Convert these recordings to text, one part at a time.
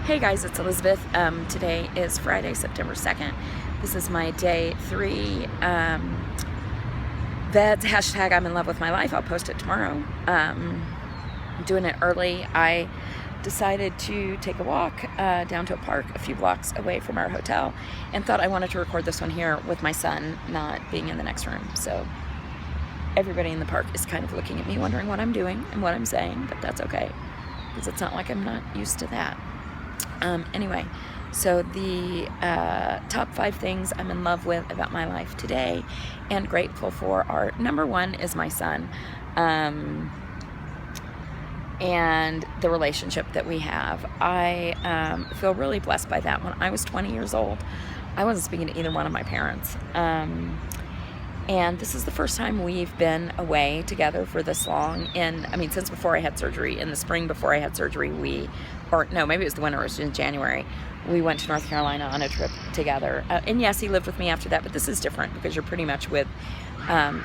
Hey guys, it's Elizabeth. Today is Friday, September 2nd. This is my day 3 VEDS hashtag I'm in love with my life. I'll post it tomorrow. I'm doing it early. I decided to take a walk down to a park a few blocks away from our hotel and thought I wanted to record this one here with my son not being in the next room. So everybody in the park is kind of looking at me wondering what I'm doing and what I'm saying, but that's okay because it's not like I'm not used to that. Anyway, so the top 5 things I'm in love with about my life today and grateful for are, number 1 is my son, and the relationship that we have. I feel really blessed by that. When I was 20 years old, I wasn't speaking to either one of my parents. And this is the first time we've been away together for this long. Since before I had surgery. In the spring before I had surgery, maybe it was the winter, it was in January. We went to North Carolina on a trip together. And yes, he lived with me after that, but this is different because you're pretty much with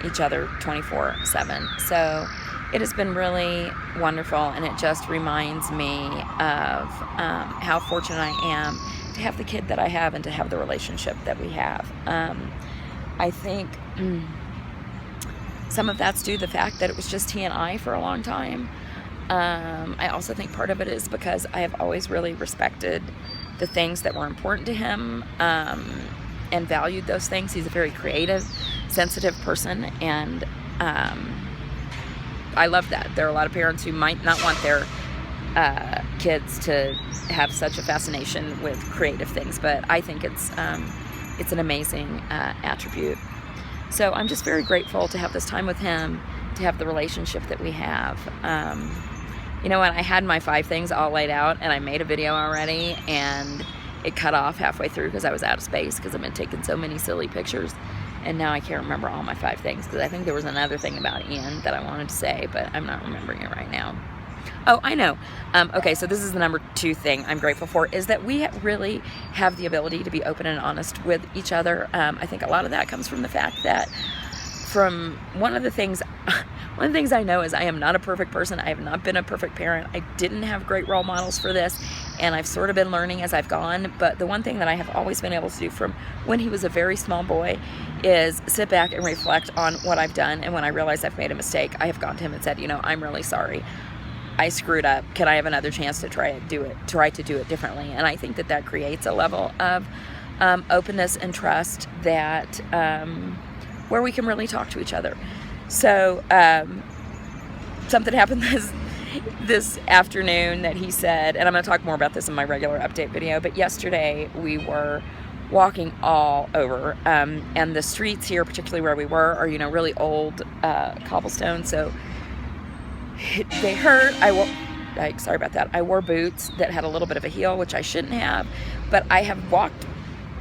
each other 24/7. So it has been really wonderful, and it just reminds me of how fortunate I am to have the kid that I have and to have the relationship that we have. I think some of that's due to the fact that it was just he and I for a long time. I also think part of it is because I have always really respected the things that were important to him and valued those things. He's a very creative, sensitive person, and I love that. There are a lot of parents who might not want their kids to have such a fascination with creative things, but I think it's an amazing attribute. So I'm just very grateful to have this time with him, to have the relationship that we have. When I had my 5 things all laid out, and I made a video already, and it cut off halfway through because I was out of space because I've been taking so many silly pictures, and now I can't remember all my 5 things because I think there was another thing about Ian that I wanted to say, but I'm not remembering it right now. Oh, I know. Okay, so this is the number 2 thing I'm grateful for, is that we really have the ability to be open and honest with each other. I think a lot of that comes from the fact that one of the things I know is I am not a perfect person. I have not been a perfect parent. I didn't have great role models for this, and I've sort of been learning as I've gone. But the one thing that I have always been able to do from when he was a very small boy is sit back and reflect on what I've done. And when I realize I've made a mistake, I have gone to him and said, I'm really sorry. I screwed up. Can I have another chance to try to do it differently? And I think that creates a level of openness and trust that where we can really talk to each other. So something happened this afternoon that he said, and I'm going to talk more about this in my regular update video, but yesterday we were walking all over, and the streets here, particularly where we were, are really old cobblestone, so they hurt. Sorry about that. I wore boots that had a little bit of a heel, which I shouldn't have, but I have walked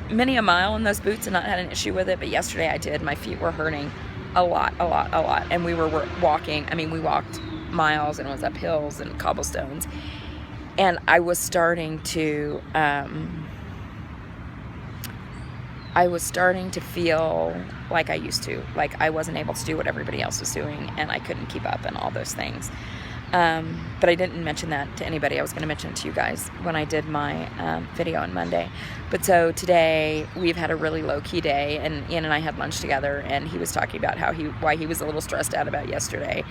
many a mile in those boots and not had an issue with it. But yesterday I did. My feet were hurting a lot. And we were walking. We walked miles, and it was up hills and cobblestones. And I was starting to feel like I used to, like I wasn't able to do what everybody else was doing, and I couldn't keep up and all those things. But I didn't mention that to anybody. I was going to mention it to you guys when I did my video on Monday. But so today we've had a really low-key day, and Ian and I had lunch together, and he was talking about why he was a little stressed out about yesterday.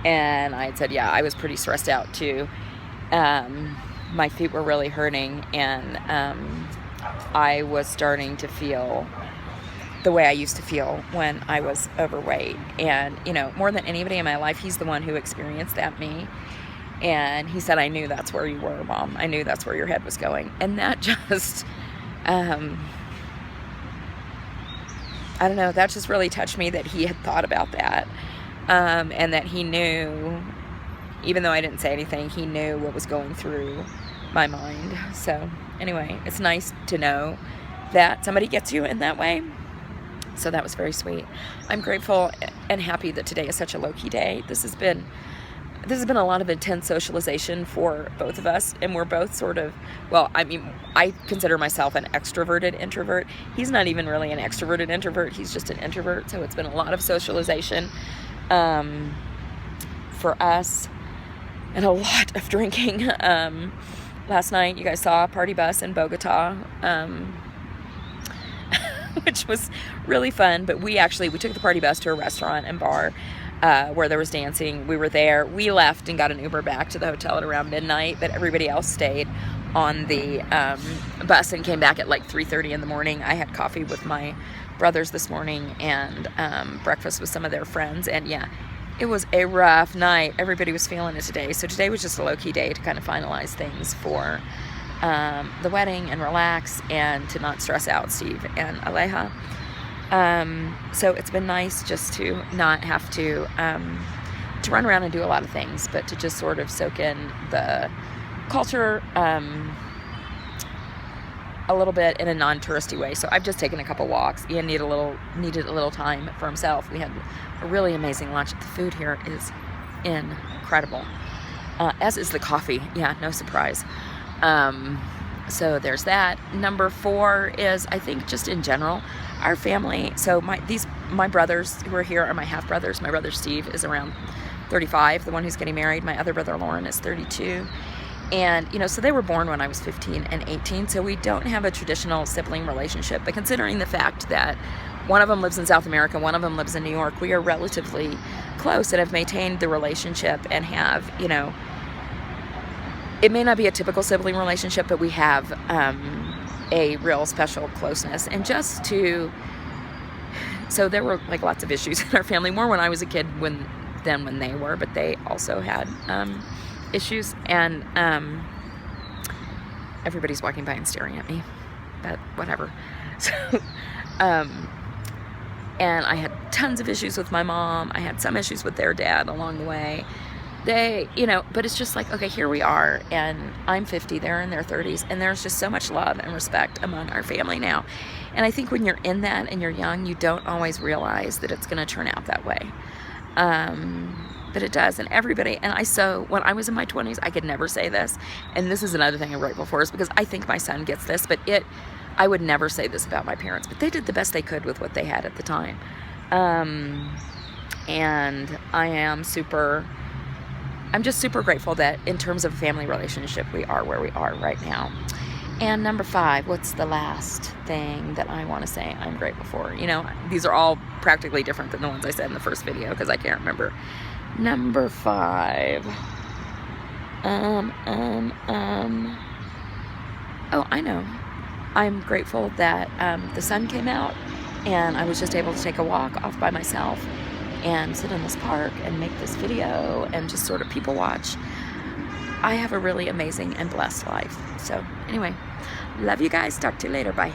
And I had said, yeah, I was pretty stressed out too. My feet were really hurting, and I was starting to feel the way I used to feel when I was overweight. And, more than anybody in my life, he's the one who experienced that, me. And he said, I knew that's where you were, Mom. I knew that's where your head was going. And that just, I don't know, that just really touched me that he had thought about that. And that he knew, even though I didn't say anything, he knew what was going through my mind. So anyway, it's nice to know that somebody gets you in that way. So that was very sweet. I'm grateful and happy that today is such a low-key day. This has been a lot of intense socialization for both of us, and we're both sort of, I consider myself an extroverted introvert. He's not even really an extroverted introvert. He's just an introvert. So it's been a lot of socialization for us, and a lot of drinking. last night. You guys saw a party bus in Bogota, which was really fun. But we took the party bus to a restaurant and bar where there was dancing. We were there. We left and got an Uber back to the hotel at around midnight, but everybody else stayed on the bus and came back at like 3:30 in the morning. I had coffee with my brothers this morning and breakfast with some of their friends, and yeah, it was a rough night. Everybody was feeling it today. So today was just a low-key day to kind of finalize things for the wedding and relax and to not stress out Steve and Aleja. So it's been nice just to not have to run around and do a lot of things, but to just sort of soak in the culture a little bit in a non-touristy way. So I've just taken a couple walks. Ian needed a little time for himself. We had a really amazing lunch. The food here is incredible, as is the coffee. Yeah, no surprise. So there's that. Number 4 is, I think, just in general, our family. So my brothers who are here are my half brothers. My brother Steve is around 35, the one who's getting married. My other brother Lauren is 32. And, you know, so they were born when I was 15 and 18, so we don't have a traditional sibling relationship. But considering the fact that one of them lives in South America, one of them lives in New York, we are relatively close and have maintained the relationship and have, you know, it may not be a typical sibling relationship, but we have a real special closeness. And so there were like lots of issues in our family, more when I was a kid than when they were, but they also had issues, and everybody's walking by and staring at me, but whatever. So and I had tons of issues with my mom. I had some issues with their dad along the way. They, you know, but it's just like, okay, here we are, and I'm 50, they're in their 30s, and there's just so much love and respect among our family now. And I think when you're in that and you're young, you don't always realize that it's going to turn out that way. But it does, and everybody, so when I was in my 20s, I could never say this, and this is another thing I'm grateful for, is because I think my son gets this, but I would never say this about my parents, but they did the best they could with what they had at the time. And I'm just super grateful that in terms of a family relationship, we are where we are right now. And number 5, what's the last thing that I want to say I'm grateful for? You know, these are all practically different than the ones I said in the first video because I can't remember. Number 5. Oh, I know. I'm grateful that the sun came out and I was just able to take a walk off by myself and sit in this park and make this video and just sort of people watch. I have a really amazing and blessed life. So anyway, love you guys. Talk to you later. Bye.